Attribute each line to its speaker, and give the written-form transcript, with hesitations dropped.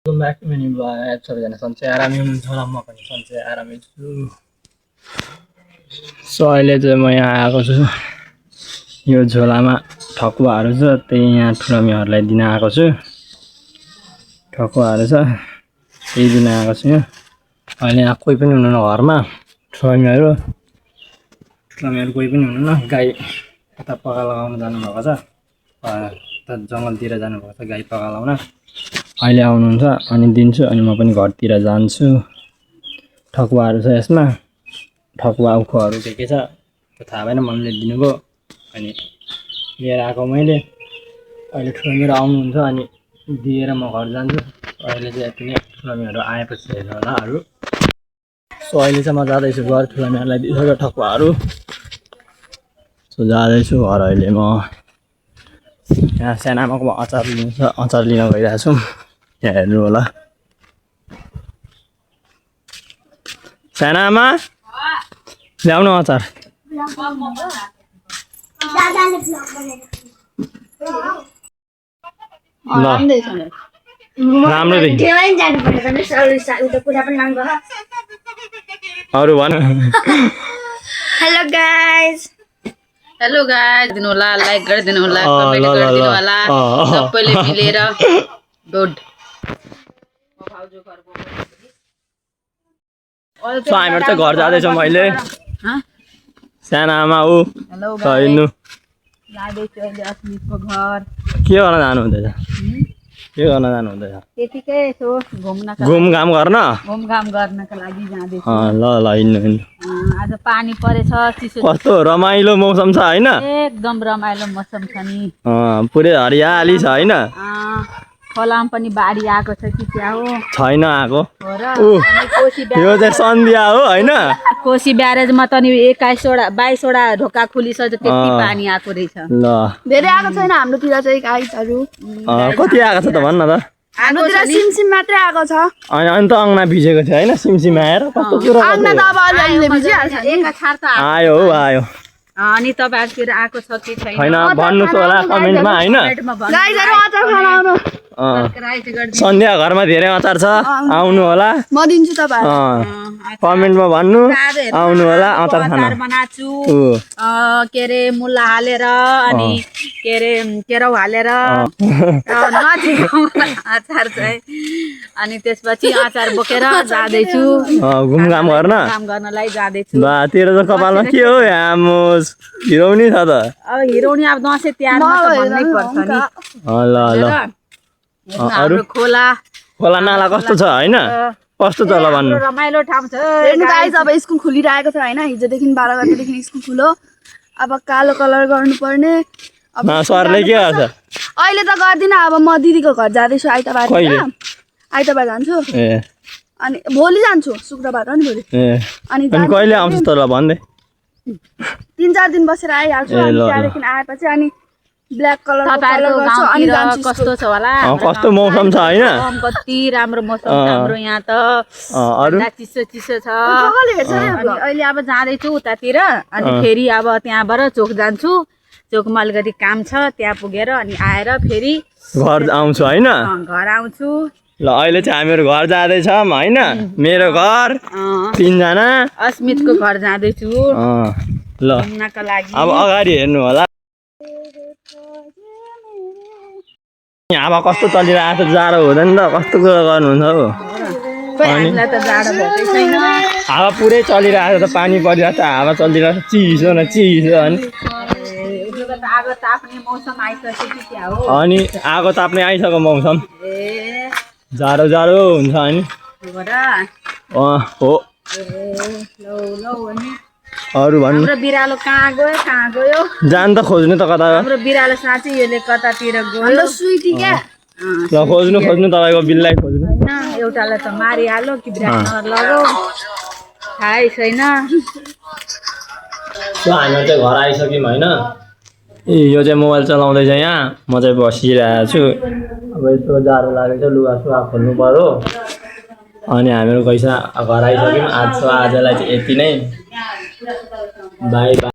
Speaker 1: Welcome back to my new vlog. सबैजना सन्चै आरामै हुनुहुन्छ होला, म पनि सन्चै आरामै छु। सो अहिले चाहिँ म यहाँ आएको छु, यो झोलामा ठकुवाहरू छ, त्यही यहाँ ठुलामीहरूलाई दिन आएको छु। ठकुवाहरू छ, त्यही दिन आएको छु। अहिले यहाँ कोही पनि हुनुहुन्न घरमा, ठुलामीहरू कोही पनि हुनुहुन्न। गाई यता पगा लगाउन जानुभएको छ, जङ्गलतिर जानुभएको छ गाई पगा लगाउन। अहिले आउनुहुन्छ अनि दिन्छु, अनि म पनि घरतिर जान्छु। ठकुवाहरू छ यसमा, ठकुवा उखुहरू के छ त्यो थाहा भएन, मम्मीले दिनुभयो अनि लिएर आएको मैले। अहिले ठुलामीहरू आउनुहुन्छ अनि दिएर म घर जान्छु। अहिले चाहिँ यति नै, ठुलामीहरू आएपछि हेर्नु होला अरू। सो अहिले चाहिँ म जाँदैछु घर, ठुलामीहरूलाई दिइसक्यो ठकुवाहरू। सो जाँदैछु घर अहिले म। यहाँ सानामाको अचार लिन्छ, अचार लिन गइरहेको छु। यहाँ हेर्नु होला, सानामा ल्याउनु अचार। राम्रो अरू भन।
Speaker 2: हेलो गाइस दिनु होला, लाइक गरिदिनु होला, कमेन्ट गरिदिनु होला सबैले मिलेर। गुड।
Speaker 1: सो हामीहरू चाहिँ घर जाँदैछौँ अहिले। सानामा ऊ हिँड्नु
Speaker 2: जाँदैछु अहिले अस्मितको घर।
Speaker 1: के गर्न जानुहुँदैछ? के गर्न जानुहुँदैछ?
Speaker 2: त्यतिकै यसो
Speaker 1: घुमघाम गर्न,
Speaker 2: घुमघाम गर्नको लागि जाँदैछु।
Speaker 1: ल ल हिँड्नु।
Speaker 2: आज पानी परेछ, चिसो
Speaker 1: कस्तो रमाइलो मौसम छ होइन?
Speaker 2: एकदम रमाइलो मौसम छ नि।
Speaker 1: पुरै हरियाली छ होइन?
Speaker 2: खोलामा पनि बाढी आएको छ कि क्या हो?
Speaker 1: छैन आएको।
Speaker 2: यो
Speaker 1: चाहिँ सन्ध्या हो होइन?
Speaker 2: कोशी ब्यारेजमा त नि 22वटा ढोका खुलिसक्यो, त्यति पानी आएको रहेछ।
Speaker 1: ल
Speaker 3: धेरै आएको छैन हाम्रोतिर चाहिँ गाईहरू।
Speaker 1: कति आएको छ त भन्न त?
Speaker 3: हाम्रोतिर सिमसिम मात्रै आएको छ।
Speaker 1: अनि त अङ्गना भिजेको थियो होइन? सिमसिम आएर कस्तो कुरो
Speaker 3: अङ्गना त अब अलिअलि भिजिहाल्छ नि।
Speaker 1: आयो हो आयो।
Speaker 2: अनि तपाईँहरूतिर आएको छ कि छैन
Speaker 1: भन्नुहोस् होला कमेन्टमा होइन?
Speaker 3: गाईहरू अचार खान आउनु।
Speaker 1: सन्ध्या घरमा धेरै अचार छ, आउनु होला।
Speaker 3: म दिन्छु तपाईहरु।
Speaker 1: कमेन्टमा भन्नु, आउनु होला अचार खान।
Speaker 2: बनाछु के अरे मुला हालेर अनि के अरे केराउ हालेर अचार चाहिँ। अनि त्यसपछि अचार बोकेर जाँदैछु
Speaker 1: घुमघाम गर्न,
Speaker 2: काम गर्नलाई जाँदैछु।
Speaker 1: बा तेरो त कपालमा के हो आमोस, हिरोइनी छ त।
Speaker 2: अब हिरोइनी अब दसैँ तिहारमा त भन्नै पर्छ नि।
Speaker 1: ल ल
Speaker 2: अरु
Speaker 1: खोला नाला कस्तो छ होइन? कस्तो छ ल भन्नु।
Speaker 2: रमाइलो ठाउँ छ।
Speaker 3: हेर्नु गाइस, अब स्कुल खुलिरहेको छ होइन? हिजोदेखि 12 गतेदेखि स्कुल खुलो। अब कालो कलर गर्नुपर्ने।
Speaker 1: अब सरले के गर्छ?
Speaker 3: अहिले त गर्दिन, अब म दिदीको घर जाँदैछु आइतबार। आइतबार जान्छु अनि भोलि जान्छु, शुक्रबार हो नि भोलि।
Speaker 1: अनि कहिले आउँछ त ल भन्दै?
Speaker 3: 3-4 दिन बसेर आइहाल्छु। अनि त्यहाँदेखि आएपछि अनि ब्ल्याक कलर गर्छु अनि जान्छु।
Speaker 2: कस्तो छ होला?
Speaker 1: कस्तो मौसम छ होइन?
Speaker 2: कति राम्रो मौसम छ हाम्रो यहाँ त। चिसो चिसो छ। अनि अहिले अब जाँदैछु उतातिर, अनि फेरि अब त्यहाँबाट चोक जान्छु। चोकमा अलिकति काम छ, त्यहाँ पुगेर अनि आएर फेरि
Speaker 1: घर आउँछु होइन?
Speaker 2: घर आउँछु।
Speaker 1: ल अहिले चाहिँ हामीहरू घर जाँदैछौँ होइन? मेरो घर 3 जना,
Speaker 2: अस्मितको घर जाँदैछु
Speaker 1: ल
Speaker 2: घुम्नको लागि।
Speaker 1: अब अगाडि हेर्नु होला, हावा कस्तो चलिरहेको छ। जाडो हुँदैन त, कस्तो कुरा गर्नुहुन्छ हौ? हावा पुरै चलिरहेको छ, पानी परिरहेको छ, हावा चलिरहेको छ, चिसो न चिसो। अनि आगो ताप्ने आइसक्यो मौसम, जाडो जाडो हुन्छ अनि हो। अरू भन्नु।
Speaker 2: हाम्रो बिरालो कहाँ गयो?
Speaker 1: जान त खोज्नु त कता?
Speaker 2: हाम्रो बिरालो साँच्चै यसले कतातिर गयो।
Speaker 3: स्विटी क्या?
Speaker 1: ल खोज्नु तपाईँको बिललाई खोज्नु।
Speaker 2: एउटालाई त मारिहाल्यो कि विराटनगर लग्यो, थाहै छैन।
Speaker 1: हामी चाहिँ घर आइसक्यौँ होइन? यो चाहिँ मोबाइल चलाउँदैछ यहाँ, म चाहिँ बसिरहेको छु। अब यस्तो जाडो लागेको छ, लुगा सुगा खोल्नु पर्यो। अनि हामीहरू घर आइसक्यौँ। आजलाई चाहिँ यति नै, बाई बाई।